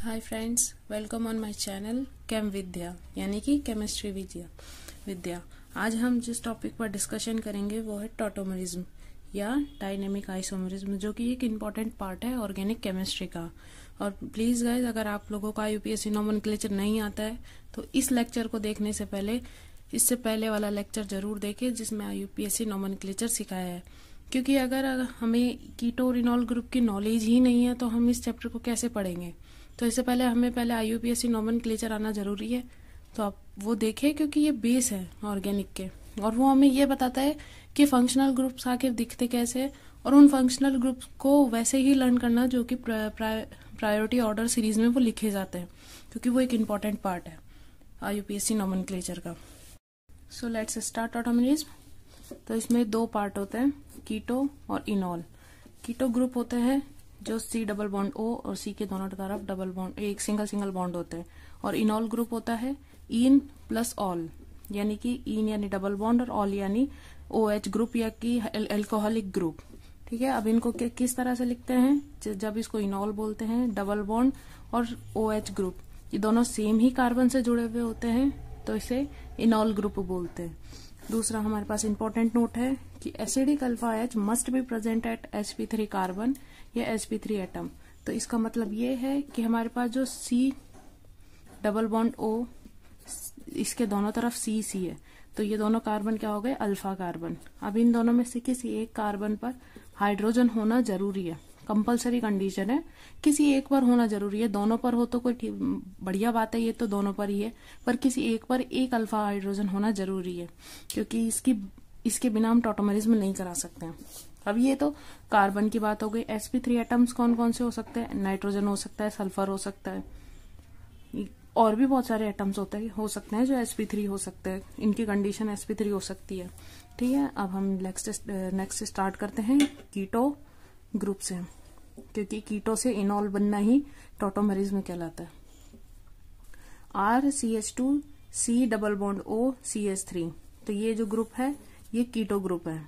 Hi friends, welcome on my channel chem Vidya यानी कि chemistry विद्या। आज हम जिस टॉपिक पर डिस्कशन करेंगे वो है टॉटोमरिज्म या डायनेमिक आइसोमरिज्म, जो कि एक इम्पॉर्टेंट पार्ट है ऑर्गेनिक केमिस्ट्री का। और प्लीज गाइज, अगर आप लोगों का यूपीएससी नोमेनक्लेचर नहीं आता है तो इस लेक्चर को देखने से पहले इससे पहले वाला लेक्चर जरूर देखें जिसमें यूपीएससी नोमेनक्लेचर सिखाया है, क्योंकि अगर हमें कीटो और इनॉल ग्रुप की नॉलेज ही नहीं है तो हम इस चैप्टर को कैसे पढ़ेंगे। तो इससे पहले हमें आईयूपीएससी नोमेनक्लेचर आना जरूरी है, तो आप वो देखें क्योंकि ये बेस है ऑर्गेनिक के, और वो हमें ये बताता है कि फंक्शनल ग्रुप्स आखिर दिखते कैसे, और उन फंक्शनल ग्रुप्स को वैसे ही लर्न करना जो कि प्रायोरिटी ऑर्डर सीरीज में वो लिखे जाते हैं, क्योंकि वो एक इम्पॉर्टेंट पार्ट है आईयूपीएससी नोमेनक्लेचर का। So let's start tautomerism. तो इसमें दो पार्ट होते हैं, कीटो और इनॉल। कीटो ग्रुप होते हैं जो C डबल बॉन्ड O और C के दोनों तरफ डबल बॉन्ड एक सिंगल बॉन्ड होते हैं, और इनॉल ग्रुप होता है इन प्लस ऑल, यानी कि इन यानी डबल बॉन्ड और ऑल यानी OH ग्रुप या कि एल्कोहलिक ग्रुप। ठीक है, अब इनको किस तरह से लिखते हैं? जब इसको इनॉल बोलते हैं, डबल बॉन्ड और OH ग्रुप ये दोनों सेम ही कार्बन से जुड़े हुए होते हैं तो इसे इनॉल ग्रुप बोलते हैं। दूसरा हमारे पास इंपॉर्टेंट नोट है कि acidic alpha H must be present at sp3 carbon या sp3 एटम। तो इसका मतलब ये है कि हमारे पास जो C डबल बॉन्ड O इसके दोनों तरफ C है, तो ये दोनों कार्बन क्या हो गए? Alpha carbon. अब इन दोनों में से किसी एक कार्बन पर हाइड्रोजन होना जरूरी है, कंपलसरी कंडीशन है, किसी एक पर होना जरूरी है। दोनों पर हो तो कोई बढ़िया बात है, ये तो दोनों पर ही है, पर किसी एक पर एक अल्फा हाइड्रोजन होना जरूरी है, क्योंकि इसके बिना हम टॉटोमरिज्म नहीं करा सकते हैं। अब ये तो कार्बन की बात हो गई। sp3 एटम्स कौन कौन से हो सकते हैं? नाइट्रोजन हो सकता है, सल्फर हो सकता है, और भी बहुत सारे एटम्स हो सकते हैं जो sp3 हो सकते हैं, इनकी कंडीशन sp3 हो सकती है। ठीक है, अब हम नेक्स्ट स्टार्ट करते हैं कीटो ग्रुप से, क्योंकि कीटो से इनॉल बनना ही टॉटोमरिज्म कहलाता है। RCH2 C double bond O CH3, तो ये जो ग्रुप है ये कीटो ग्रुप है।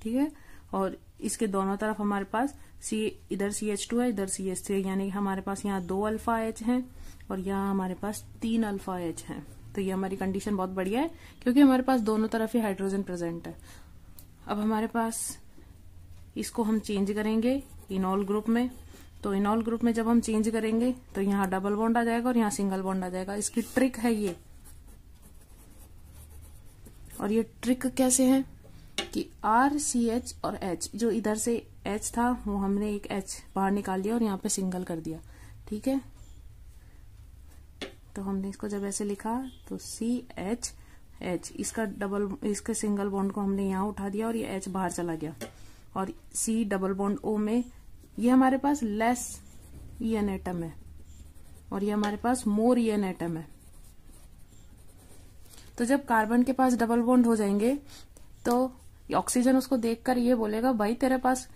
ठीक है, और इसके दोनों तरफ हमारे पास इधर CH2 है, इधर CH3, यानी हमारे पास यहाँ 2 अल्फा H है और यहाँ हमारे पास 3 अल्फा H है। तो ये हमारी कंडीशन बहुत बढ़िया है, क्योंकि हमारे पास दोनों तरफ ही हाइड्रोजन प्रेजेंट है। अब हमारे पास इसको हम चेंज करेंगे इनॉल ग्रुप में। तो इनॉल ग्रुप में जब हम चेंज करेंगे तो यहाँ डबल बॉन्ड आ जाएगा और यहाँ सिंगल बॉन्ड आ जाएगा। इसकी ट्रिक है ये, और ये ट्रिक कैसे है कि RCH और H, जो इधर से H था वो हमने एक H बाहर निकाल दिया और यहाँ पे सिंगल कर दिया। ठीक है, तो हमने इसको जब ऐसे लिखा तो CHH, इसका सिंगल बॉन्ड को हमने यहाँ उठा दिया और ये H बाहर चला गया, और C डबल बॉन्ड O में ये हमारे पास लेस EN एटम है और ये हमारे पास मोर EN एटम है। तो जब कार्बन के पास डबल बॉन्ड हो जाएंगे तो ऑक्सीजन उसको देखकर ये बोलेगा, भाई तेरे पास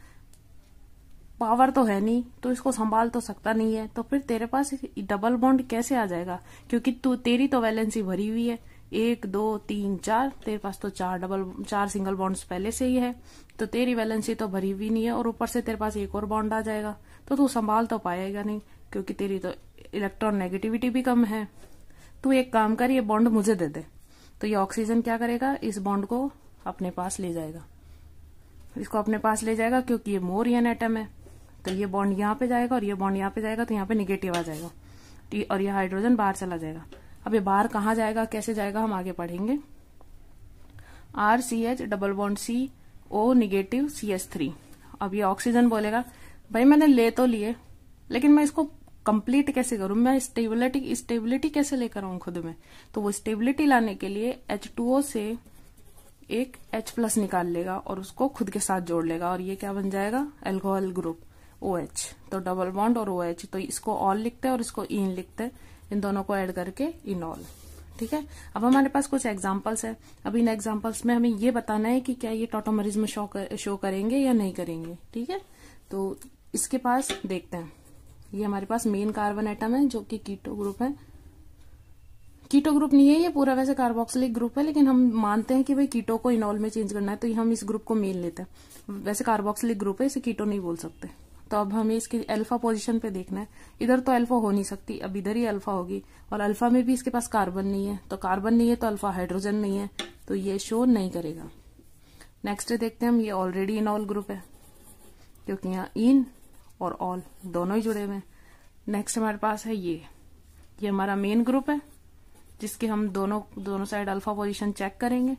पावर तो है नहीं, तो इसको संभाल तो सकता नहीं है, तो फिर तेरे पास डबल बॉन्ड कैसे आ जाएगा? क्योंकि तेरी तो वैलेंसी भरी हुई है, 1 2 3 4, तेरे पास तो 4 सिंगल बॉन्ड्स पहले से ही है, तो तेरी वैलेंसी तो भरी हुई नहीं है, और ऊपर से तेरे पास एक और बॉन्ड आ जाएगा, तो तू संभाल तो पाएगा नहीं, क्योंकि तेरी तो इलेक्ट्रॉन नेगेटिविटी भी कम है। तू एक काम कर, ये बॉन्ड मुझे दे दे। तो ये ऑक्सीजन क्या करेगा? इस बॉन्ड को अपने पास ले जाएगा, इसको अपने पास ले जाएगा, क्योंकि ये मोर EN एटम है, तो ये बॉन्ड यहाँ पे जाएगा और ये बॉन्ड यहाँ पे जाएगा, तो यहाँ पे निगेटिव आ जाएगा और ये हाइड्रोजन बाहर चला जाएगा। अब ये बाहर कहाँ जाएगा, कैसे जाएगा, हम आगे पढ़ेंगे। RCH double bond CO negative CH3। अब ये ऑक्सीजन बोलेगा, भाई मैंने ले तो लिए, लेकिन मैं इसको कंप्लीट कैसे करूं? मैं स्टेबिलिटी कैसे लेकर आऊं खुद में? तो वो स्टेबिलिटी लाने के लिए H2O से एक H+ निकाल लेगा और उसको खुद के साथ जोड़ लेगा, और ये क्या बन जाएगा? Alcohol group OH। तो डबल बॉन्ड और OH, तो इसको ऑल लिखते हैं और इसको इन लिखते हैं, इन दोनों को ऐड करके इनॉल। ठीक है, अब हमारे पास कुछ एग्जांपल्स है। अब इन एग्जांपल्स में हमें ये बताना है कि क्या ये टॉटोमरिज्म शो करेंगे या नहीं करेंगे। ठीक है, तो इसके पास देखते हैं। ये हमारे पास मेन कार्बन एटम है जो कि कीटो ग्रुप है। कीटो ग्रुप नहीं है ये पूरा, वैसे कार्बोक्सिलिक ग्रुप है, लेकिन हम मानते हैं कि भाई कीटो को इनॉल में चेंज करना है, तो हम इस ग्रुप को मेन लेते हैं। वैसे कार्बोक्सिलिक ग्रुप है, इसे कीटो नहीं बोल सकते। तो अब हमें इसकी अल्फा पोजीशन पे देखना है। इधर तो अल्फा हो नहीं सकती, अब इधर ही अल्फा होगी, और अल्फा में भी इसके पास कार्बन नहीं है, तो कार्बन नहीं है तो अल्फा हाइड्रोजन नहीं है, तो ये शो नहीं करेगा। नेक्स्ट देखते हैं हम, ये ऑलरेडी इनॉल ग्रुप है क्योंकि यहाँ इन और ऑल दोनों ही जुड़े हुए हैं। नेक्स्ट हमारे पास है ये हमारा मेन ग्रुप है जिसके हम दोनों साइड अल्फा पोजीशन चेक करेंगे।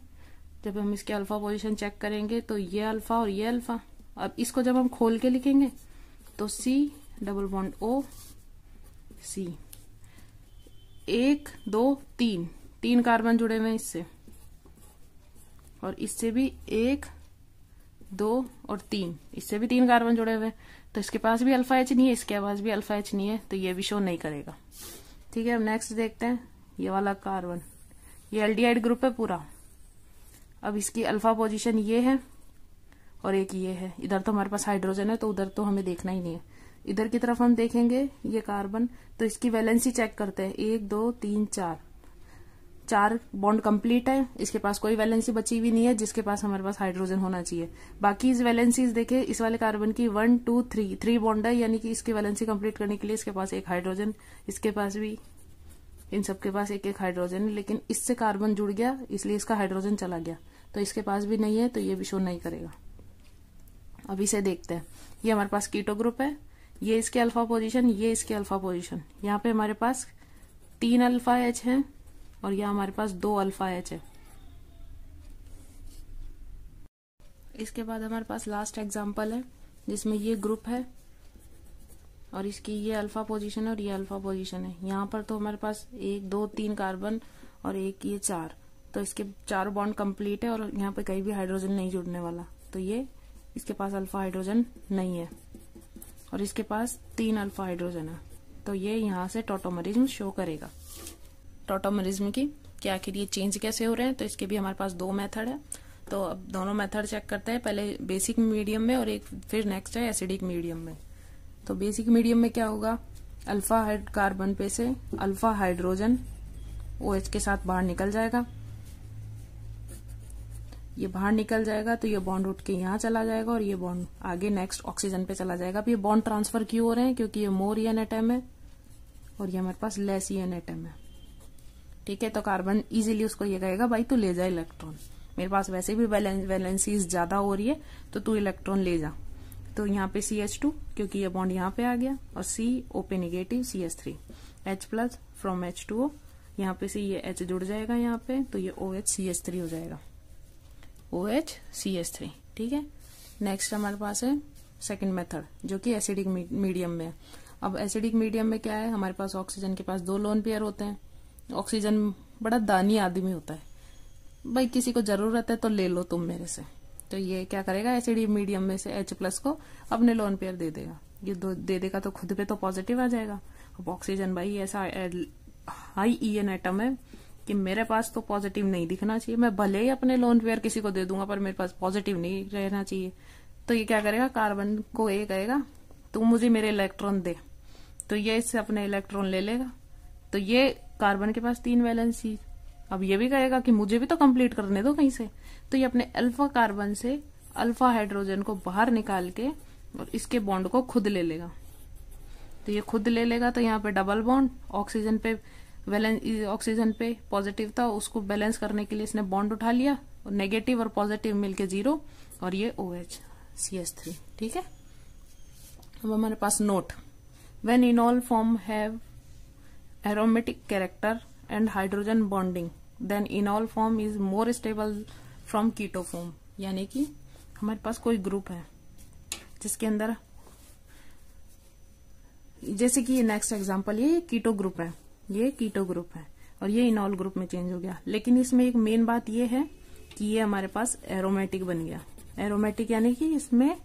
जब हम इसके अल्फा पोजीशन चेक करेंगे तो ये अल्फा और ये अल्फा, अब इसको जब हम खोल के लिखेंगे तो C double bond O C, 1 2 3 carbon जुड़े हुए हैं इससे, और इससे भी 1 2 और 3, इससे भी 3 कार्बन जुड़े हुए हैं, तो इसके पास भी अल्फा H नहीं है, इसके पास भी अल्फा H नहीं है, तो ये भी शो नहीं करेगा। ठीक है, अब नेक्स्ट देखते हैं ये वाला कार्बन, ये एल्डिहाइड ग्रुप है पूरा। अब इसकी अल्फा पोजीशन ये है और एक ये है, इधर तो हमारे पास हाइड्रोजन है तो उधर तो हमें देखना ही नहीं है। इधर की तरफ हम देखेंगे ये कार्बन, तो इसकी वैलेंसी चेक करते हैं, 1 2 3 4 बॉन्ड कंप्लीट है, इसके पास कोई वैलेंसी बची हुई नहीं है जिसके पास हमारे पास हाइड्रोजन होना चाहिए। बाकी इस वैलेंसीज देखे, इस वाले कार्बन की 1 2 3 बॉन्ड है, यानी कि इसकी वैलेंसी कंप्लीट करने के लिए इसके पास एक हाइड्रोजन, इसके पास भी, इन सबके पास एक हाइड्रोजन है, लेकिन इससे कार्बन जुड़ गया इसलिए इसका हाइड्रोजन चला गया, तो इसके पास भी नहीं है, तो ये भी शो नहीं करेगा। अब इसे देखते हैं, ये हमारे पास कीटो ग्रुप है, ये इसके अल्फा पोजीशन, ये इसके अल्फा पोजीशन, यहाँ पे हमारे पास 3 अल्फा H है और यहाँ हमारे पास 2 अल्फा H है। इसके बाद हमारे पास लास्ट एग्जांपल है जिसमें ये ग्रुप है और इसकी ये अल्फा पोजीशन है और ये अल्फा पोजीशन है। यहाँ पर तो हमारे पास 1 2 3 कार्बन और एक ये 4, तो इसके 4 बॉन्ड कंप्लीट है और यहाँ पे कहीं भी हाइड्रोजन नहीं जुड़ने वाला, तो ये इसके पास अल्फा हाइड्रोजन नहीं है, और इसके पास 3 अल्फा हाइड्रोजन है, तो ये यहाँ से टॉटोमरिज्म शो करेगा। टॉटोमरिज्म की कि आखिर ये चेंज कैसे हो रहे हैं, तो इसके भी हमारे पास 2 मेथड है। तो अब दोनों मेथड चेक करते हैं, पहले बेसिक मीडियम में और एक फिर नेक्स्ट है एसिडिक मीडियम में। तो बेसिक मीडियम में क्या होगा, अल्फा कार्बन पे से अल्फा हाइड्रोजन OH के साथ बाहर निकल जाएगा, ये बाहर निकल जाएगा तो ये बॉन्ड उठ के यहाँ चला जाएगा और ये बॉन्ड आगे नेक्स्ट ऑक्सीजन पे चला जाएगा। अब ये बॉन्ड ट्रांसफर क्यों हो रहे हैं, क्योंकि ये मोर EN एटम है और ये हमारे पास लेस EN एटम है। ठीक है, तो कार्बन इजीली उसको ये कहेगा भाई तू ले जा इलेक्ट्रॉन, मेरे पास वैसे भी वैलेंसीज ज्यादा हो रही है तो तू इलेक्ट्रॉन ले जा। तो यहाँ पे CH2 क्योंकि ये बॉन्ड यहाँ पे आ गया, और C OP negative CH3, H plus from H2O, यहाँ पे से ये H जुड़ जाएगा यहाँ पे, तो ये OH CH3 हो जाएगा, OH CH3। ठीक है, नेक्स्ट हमारे पास है सेकंड मेथड जो कि एसिडिक मीडियम में है। अब एसिडिक मीडियम में क्या है, हमारे पास ऑक्सीजन के पास 2 लोन पेयर होते हैं। ऑक्सीजन बड़ा दानी आदमी होता है, भाई किसी को जरूरत है तो ले लो तुम मेरे से, तो ये क्या करेगा, एसिडिक मीडियम में से H प्लस को अपने लोन पेयर दे देगा, ये दे देगा तो खुद पे तो पॉजिटिव आ जाएगा। अब ऑक्सीजन भाई ऐसा हाई EN एटम है कि मेरे पास तो पॉजिटिव नहीं दिखना चाहिए, मैं भले ही अपने लोन पेयर किसी को दे दूंगा पर मेरे पास पॉजिटिव नहीं रहना चाहिए। तो ये क्या करेगा, कार्बन को ये कहेगा तू मुझे मेरे इलेक्ट्रॉन दे, तो ये इससे अपने इलेक्ट्रॉन ले लेगा। तो ये कार्बन के पास 3 वैलेंसी, अब ये भी कहेगा कि मुझे भी तो कंप्लीट करने दो कहीं से, तो ये अपने अल्फा कार्बन से अल्फा हाइड्रोजन को बाहर निकाल के और इसके बॉन्ड को खुद ले लेगा। तो ये खुद ले लेगा तो यहाँ पे डबल बॉन्ड, ऑक्सीजन पे पॉजिटिव था, उसको बैलेंस करने के लिए इसने बॉन्ड उठा लिया और नेगेटिव और पॉजिटिव मिलके 0, और ये OH CH3। ठीक है, अब हमारे पास note, when enol form have aromatic character and hydrogen bonding then enol form is more stable from keto form. यानी कि हमारे पास कोई ग्रुप है जिसके अंदर, जैसे कि ये नेक्स्ट एग्जांपल, ये कीटो ग्रुप है, ये कीटो ग्रुप है और ये इनॉल ग्रुप में चेंज हो गया, लेकिन इसमें एक मेन बात ये है कि ये हमारे पास एरोमेटिक बन गया। एरोमेटिक यानी कि इसमें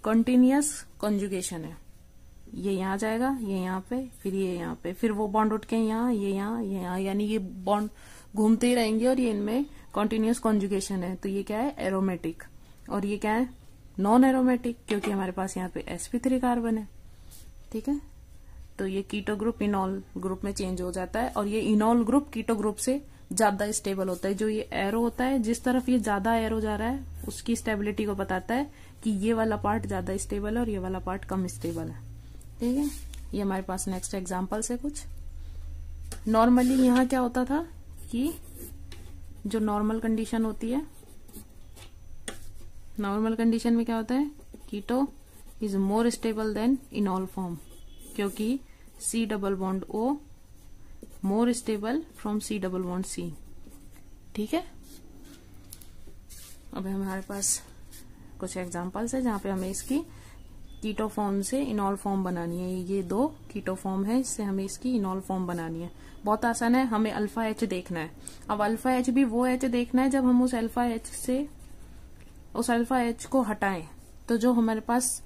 कंटिन्यूअस कॉन्जुगेशन है, ये यहाँ जाएगा, ये यहाँ पे, फिर ये यहाँ पे, फिर वो बॉन्ड उठ के यहाँ, ये यहाँ, ये यहाँ, यानी ये बॉन्ड घूमते ही रहेंगे और ये इनमें कॉन्टिन्यूअस कॉन्जुगेशन है। तो ये क्या है, एरोमेटिक। और ये क्या है, नॉन एरोमेटिक, क्योंकि हमारे पास यहाँ पे sp3 कार्बन है। ठीक है, तो ये कीटो ग्रुप इनॉल ग्रुप में चेंज हो जाता है और ये इनॉल ग्रुप कीटो ग्रुप से ज्यादा स्टेबल होता है। जो ये एरो होता है, जिस तरफ ये ज्यादा एरो जा रहा है उसकी स्टेबिलिटी को बताता है कि ये वाला पार्ट ज्यादा स्टेबल है और ये वाला पार्ट कम स्टेबल है। ठीक है, ये हमारे पास नेक्स्ट एग्जांपल्स है कुछ। नॉर्मली यहाँ क्या होता था कि जो नॉर्मल कंडीशन होती है, नॉर्मल कंडीशन में क्या होता है, keto is more stable than enol form, क्योंकि C double bond O more stable from C double bond C। ठीक है, अब हमारे पास कुछ एग्जांपल्स है जहां पे हमें इसकी कीटो फॉर्म से इनॉल फॉर्म बनानी है। ये दो कीटो फॉर्म है, इससे हमें इसकी इनॉल फॉर्म बनानी है। बहुत आसान है, हमें अल्फा H देखना है। अब अल्फा H भी वो H देखना है जब हम उस अल्फा H को हटाएं, तो जो हमारे पास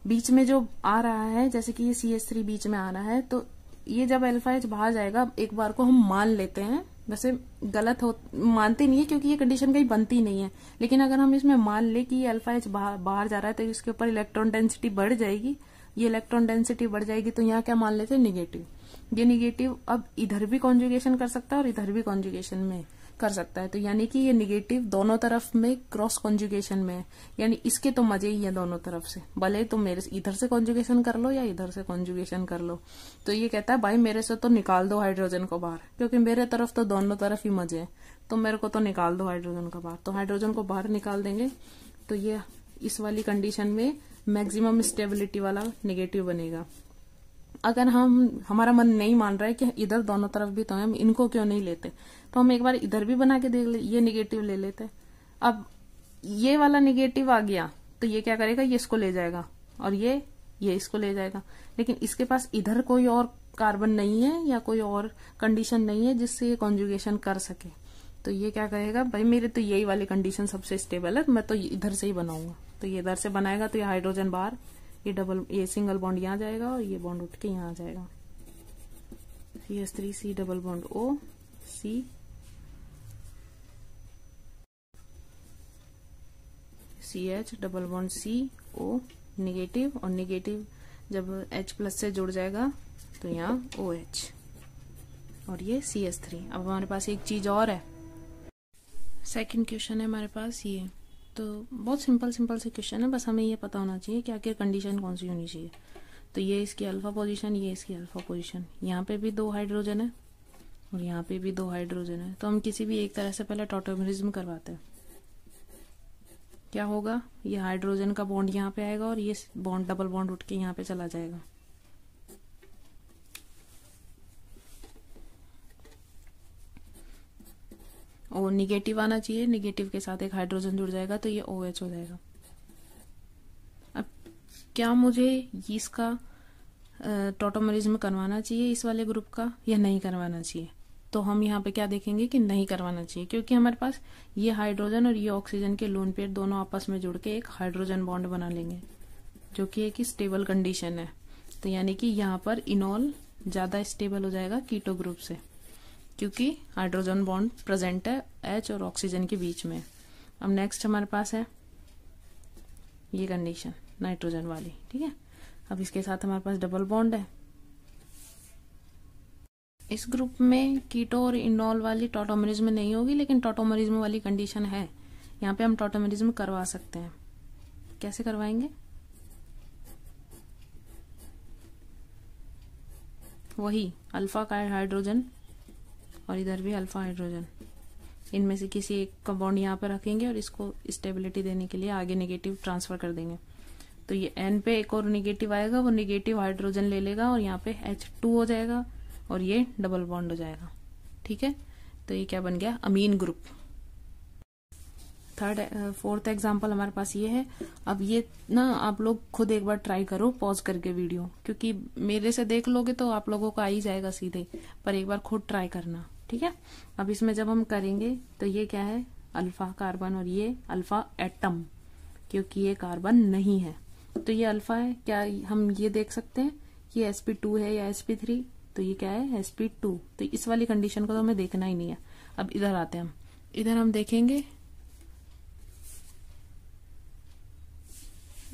बीच में जो आ रहा है, जैसे कि ये CH3 बीच में आ रहा है, तो ये जब अल्फा H बाहर जाएगा, एक बार को हम मान लेते हैं, वैसे गलत मानते नहीं है क्योंकि ये कंडीशन कहीं बनती नहीं है, लेकिन अगर हम इसमें मान ले कि ये अल्फा H बाहर जा रहा है तो इसके ऊपर इलेक्ट्रॉन डेंसिटी बढ़ जाएगी। ये इलेक्ट्रॉन डेंसिटी बढ़ जाएगी तो यहाँ क्या मान लेते हैं, निगेटिव। ये निगेटिव अब इधर भी कॉन्जुगेशन कर सकता है और इधर भी कॉन्जुगेशन में कर सकता है, तो यानी कि ये निगेटिव दोनों तरफ में क्रॉस कॉन्जुगेशन में है, यानी इसके तो मजे ही है दोनों तरफ से, भले तुम मेरे इधर से कॉन्जुगेशन कर लो या इधर से कॉन्जुगेशन कर लो। तो ये कहता है भाई मेरे से तो निकाल दो हाइड्रोजन को बाहर, क्योंकि मेरे तरफ तो दोनों तरफ ही मजे है, तो मेरे को तो निकाल दो हाइड्रोजन को बाहर। तो हाइड्रोजन को बाहर निकाल देंगे तो ये इस वाली कंडीशन में मैक्सिमम स्टेबिलिटी वाला निगेटिव बनेगा। अगर हमारा मन नहीं मान रहा है कि इधर दोनों तरफ भी तो हम इनको क्यों नहीं लेते, तो हम एक बार इधर भी बना के देख ले, ये निगेटिव ले लेते। अब ये वाला निगेटिव आ गया तो ये क्या करेगा, ये इसको ले जाएगा और ये इसको ले जाएगा, लेकिन इसके पास इधर कोई और कार्बन नहीं है या कोई और कंडीशन नहीं है जिससे ये कॉन्जुगेशन कर सके। तो ये क्या कहेगा, भाई मेरे तो यही वाली सबसे स्टेबल है, मैं तो इधर से ही बनाऊंगा। तो ये इधर से बनाएगा तो ये हाइड्रोजन बाहर, ये सिंगल बॉन्ड यहाँ जाएगा और ये बॉन्ड उठ के यहाँ आ जाएगा। CH3 C double bond O C CH double bond C O negative, और निगेटिव जब H प्लस से जुड़ जाएगा तो यहाँ OH और ये CH3। अब हमारे पास एक चीज और है, सेकंड क्वेश्चन है हमारे पास ये, तो बहुत सिंपल से क्वेश्चन है, बस हमें ये पता होना चाहिए कि आखिर कंडीशन कौन सी होनी चाहिए। तो ये इसकी अल्फा पोजीशन, ये इसकी अल्फा पोजीशन, यहाँ पे भी 2 हाइड्रोजन है और यहाँ पे भी 2 हाइड्रोजन है। तो हम किसी भी एक तरह से पहले टॉटोमरिज्म करवाते हैं। क्या होगा, ये हाइड्रोजन का बॉन्ड यहाँ पे आएगा और ये बॉन्ड डबल बॉन्ड उठ के यहाँ पे चला जाएगा। और निगेटिव आना चाहिए, निगेटिव के साथ एक हाइड्रोजन जुड़ जाएगा तो ये OH हो जाएगा। अब क्या मुझे इसका टॉटोमरिज्म करवाना चाहिए इस वाले ग्रुप का या नहीं करवाना चाहिए? तो हम यहाँ पे क्या देखेंगे कि नहीं करवाना चाहिए, क्योंकि हमारे पास ये हाइड्रोजन और ये ऑक्सीजन के लोन पेयर दोनों आपस में जुड़ के एक हाइड्रोजन बॉन्ड बना लेंगे, जो कि एक स्टेबल कंडीशन है। तो यानी कि यहाँ पर इनॉल ज्यादा स्टेबल हो जाएगा कीटो ग्रुप से, क्योंकि हाइड्रोजन बॉन्ड प्रेजेंट है H और ऑक्सीजन के बीच में। अब नेक्स्ट हमारे पास है ये कंडीशन नाइट्रोजन वाली, ठीक है। अब इसके साथ हमारे पास डबल बॉन्ड है। इस ग्रुप में कीटो और इनॉल वाली टॉटोमरिज्म नहीं होगी, लेकिन टॉटोमरिज्म वाली कंडीशन है। यहाँ पे हम टॉटोमरिज्म करवा सकते हैं। कैसे करवाएंगे, वही अल्फा का हाइड्रोजन और इधर भी अल्फा हाइड्रोजन, इनमें से किसी एक का बॉन्ड यहाँ पे रखेंगे और इसको स्टेबिलिटी देने के लिए आगे नेगेटिव ट्रांसफर कर देंगे। तो ये N पे एक और नेगेटिव आएगा, वो नेगेटिव हाइड्रोजन ले लेगा और यहाँ पे H2 हो जाएगा और ये डबल बॉन्ड हो जाएगा, ठीक है। तो ये क्या बन गया, अमीन ग्रुप। फोर्थ एग्जांपल हमारे पास ये है। अब ये ना आप लोग खुद एक बार ट्राई करो पॉज करके वीडियो, क्योंकि मेरे से देख लोगे तो आप लोगों को आ ही जाएगा सीधे, पर एक बार खुद ट्राई करना, ठीक है। अब इसमें जब हम करेंगे तो ये क्या है, अल्फा कार्बन और ये अल्फा एटम, क्योंकि ये कार्बन नहीं है तो ये अल्फा है। क्या हम ये देख सकते हैं कि ये sp2 है या sp3? तो ये क्या है, sp2। तो इस वाली कंडीशन को तो हमें देखना ही नहीं है। अब इधर आते हैं, इधर हम देखेंगे,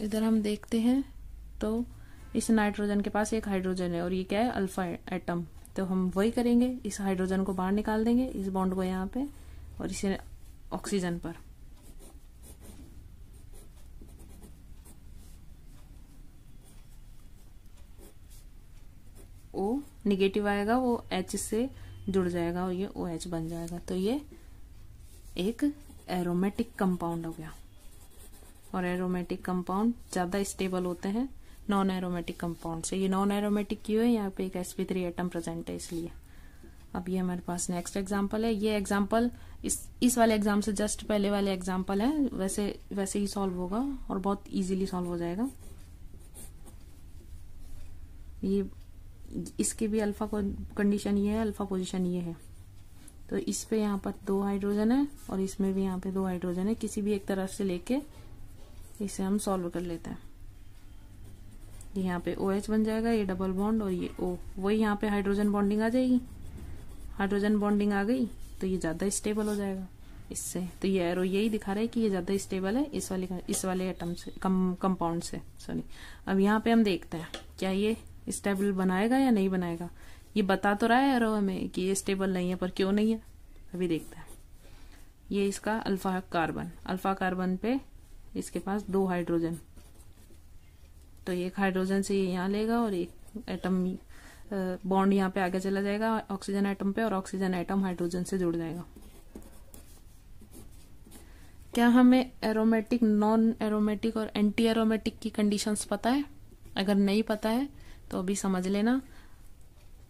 इधर हम देखते हैं तो इस नाइट्रोजन के पास एक हाइड्रोजन है और ये क्या है, अल्फा एटम। तो हम वही करेंगे, इस हाइड्रोजन को बाहर निकाल देंगे, इस बॉन्ड को यहाँ पे और इसे ऑक्सीजन पर। निगेटिव आएगा वो H से जुड़ जाएगा और ये OH बन जाएगा। तो ये एक एरोमेटिक कंपाउंड हो गया। और एरोमेटिक कंपाउंड ज्यादा स्टेबल होते हैं नॉन एरोमेटिक कंपाउंड से। ये नॉन एरोमेटिक क्यों है? यहाँ पे एक sp3 एटम प्रेजेंट है इसलिए। अब ये हमारे पास नेक्स्ट एग्जांपल है। ये एग्जांपल इस वाले एग्जाम से जस्ट पहले वाले एग्जांपल है, वैसे ही सॉल्व होगा और बहुत इजीली सॉल्व हो जाएगा। ये इसके भी अल्फा कंडीशन ये है, अल्फा पोजीशन ये है। तो इस पे यहाँ पर 2 हाइड्रोजन है और इसमें भी यहाँ पे 2 हाइड्रोजन है। किसी भी एक तरफ से लेके इसे हम सॉल्व कर लेते हैं। यहाँ पे OH बन जाएगा, ये डबल बॉन्ड और ये O, वही यहाँ पे हाइड्रोजन बॉन्डिंग आ जाएगी। हाइड्रोजन बॉन्डिंग आ गई तो ये ज्यादा स्टेबल हो जाएगा इससे। तो ये एरो यही दिखा रहा है कि ये ज्यादा स्टेबल है इस वाले एटम से, कंपाउंड से, सॉरी। अब यहाँ पे हम देखते हैं क्या ये स्टेबल बनाएगा या नहीं बनाएगा। ये बता तो रहा है एरो हमें कि ये स्टेबल नहीं है, पर क्यों नहीं है अभी देखते हैं। ये इसका अल्फा कार्बन पे इसके पास 2 हाइड्रोजन, तो एक हाइड्रोजन से ये यहाँ लेगा और एक एटम बॉन्ड यहाँ पे आगे चला जाएगा ऑक्सीजन एटम पे और ऑक्सीजन एटम हाइड्रोजन से जुड़ जाएगा। क्या हमें एरोमेटिक, नॉन एरोमेटिक और एंटी एरोमेटिक की कंडीशंस पता है? अगर नहीं पता है तो अभी समझ लेना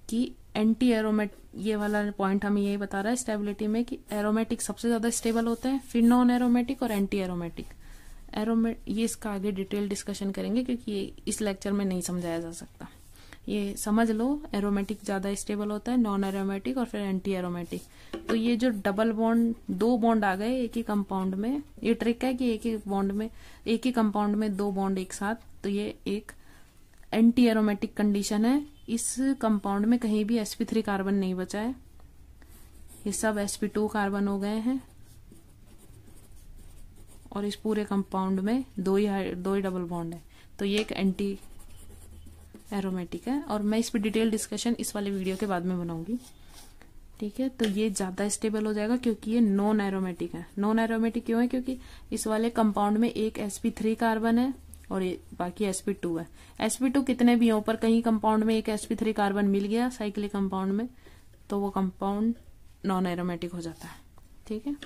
कि एंटी एरोमेटिक, ये वाला पॉइंट हमें यही बता रहा है स्टेबिलिटी में कि एरोमेटिक सबसे ज्यादा स्टेबल होता है, फिर नॉन एरोमेटिक और एंटी एरोमेटिक। ये इसका आगे डिटेल डिस्कशन करेंगे क्योंकि ये इस लेक्चर में नहीं समझाया जा सकता। ये समझ लो, एरोमेटिक ज्यादा स्टेबल होता है, नॉन एरोमेटिक और फिर एंटी एरोमेटिक। तो ये जो डबल बॉन्ड, 2 बॉन्ड आ गए एक ही कंपाउंड में, ये ट्रिक है कि एक ही कंपाउंड में 2 बॉन्ड एक साथ, तो ये एक एंटी एरोमेटिक कंडीशन है। इस कंपाउंड में कहीं भी sp3 कार्बन नहीं बचा है, ये सब sp2 कार्बन हो गए हैं और इस पूरे कंपाउंड में 2 ही डबल बॉन्ड है। तो ये एक एंटी एरोमेटिक है और मैं इस पे डिटेल डिस्कशन इस वाले वीडियो के बाद में बनाऊंगी, ठीक है। तो ये ज्यादा स्टेबल हो जाएगा क्योंकि ये नॉन एरोमेटिक है। नॉन एरोमेटिक क्यों है? क्योंकि इस वाले कंपाउंड में एक sp3 कार्बन है और बाकी sp2 है। sp2 कितने भी हो, पर कहीं कंपाउंड में एक sp3 कार्बन मिल गया साइक्लिक कंपाउंड में, तो वो कंपाउंड नॉन एरोमेटिक हो जाता है, ठीक है।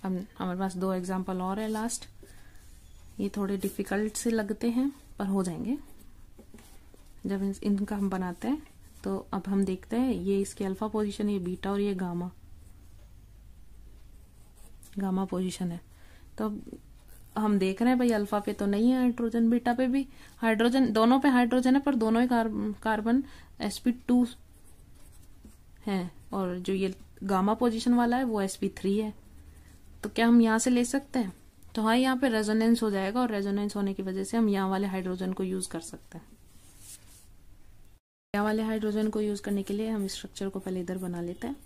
अब हमारे पास 2 एग्जाम्पल और है लास्ट। ये थोड़े डिफिकल्ट से लगते हैं पर हो जाएंगे जब इनका हम बनाते हैं। तो अब हम देखते हैं, ये इसकी अल्फा पोजीशन, ये बीटा और ये गामा पोजीशन है। तो हम देख रहे हैं भाई अल्फा पे तो नहीं है हाइड्रोजन, बीटा पे भी हाइड्रोजन, दोनों पे हाइड्रोजन है पर दोनों ही कार्बन sp2 है और जो ये गामा पोजीशन वाला है वो sp3 है। तो क्या हम यहाँ से ले सकते हैं? तो हाँ, यहाँ पे रेजोनेंस हो जाएगा और रेजोनेंस होने की वजह से हम यहाँ वाले हाइड्रोजन को यूज कर सकते हैं। यहाँ वाले हाइड्रोजन को यूज करने के लिए हम स्ट्रक्चर को पहले इधर बना लेते हैं।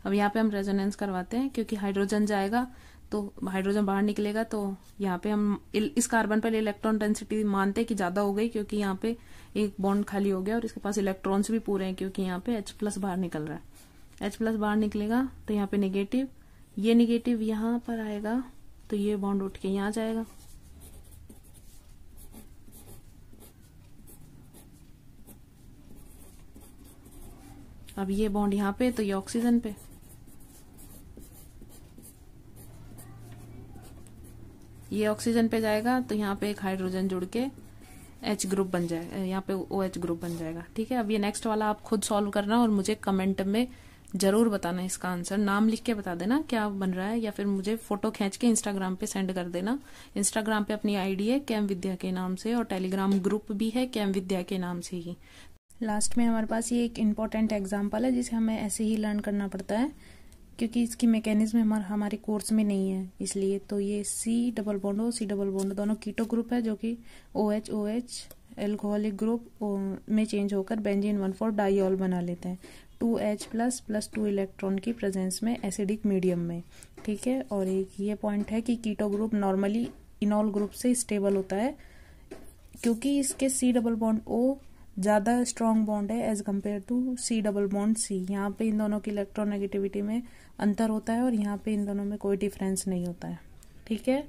अब यहाँ पे हम रेजोनेंस करवाते हैं क्योंकि हाइड्रोजन जाएगा तो हाइड्रोजन बाहर निकलेगा, तो यहाँ पे हम इस कार्बन पर इलेक्ट्रॉन डेंसिटी मानते हैं कि ज्यादा हो गई क्योंकि यहाँ पे एक बॉन्ड खाली हो गया और इसके पास इलेक्ट्रॉन्स भी पूरे हैं क्योंकि यहाँ पे H+ बाहर निकल रहा है। H+ बाहर निकलेगा तो यहाँ पे नेगेटिव, ये नेगेटिव यहाँ पर आएगा तो ये बॉन्ड उठ के यहाँ जाएगा। अब ये बॉन्ड यहाँ पे तो ये ऑक्सीजन पे, ये ऑक्सीजन पे जाएगा तो यहाँ पे एक हाइड्रोजन जुड़ के H ग्रुप बन जाएगा, यहाँ पे OH ग्रुप बन जाएगा, ठीक है। अब ये नेक्स्ट वाला आप खुद सॉल्व करना और मुझे कमेंट में जरूर बताना इसका आंसर, नाम लिख के बता देना क्या बन रहा है, या फिर मुझे फोटो खींच के इंस्टाग्राम पे सेंड कर देना। इंस्टाग्राम पे अपनी आईडी है कैम विद्या के नाम से और टेलीग्राम ग्रुप भी है कैम विद्या के नाम से ही। लास्ट में हमारे पास ये एक इम्पोर्टेंट एग्जाम्पल है जिसे हमें ऐसे ही लर्न करना पड़ता है क्योंकि इसकी मैकेनिज्म हमारे कोर्स में नहीं है इसलिए। तो ये C डबल बॉन्ड दोनों कीटो ग्रुप है जो कि OH एल्कोहलिक ग्रुप में चेंज होकर बेंजीन 1,4 डाइऑल बना लेते हैं 2H+ 2 इलेक्ट्रॉन की प्रेजेंस में एसिडिक मीडियम में, ठीक है। और एक ये पॉइंट है कि keto group normally enol group से स्टेबल होता है क्योंकि इसके C डबल बॉन्ड O ज्यादा स्ट्रॉन्ग बॉन्ड है as compare to C double bond C। यहाँ पे इन दोनों की इलेक्ट्रॉन नेगेटिविटी में अंतर होता है और यहाँ पे इन दोनों में कोई डिफरेंस नहीं होता है, ठीक है।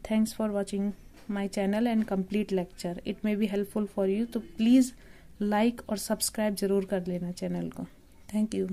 Thanks for watching. My channel and complete lecture, it may be helpful for you. तो प्लीज़ लाइक और सब्सक्राइब जरूर कर लेना चैनल को। Thank you.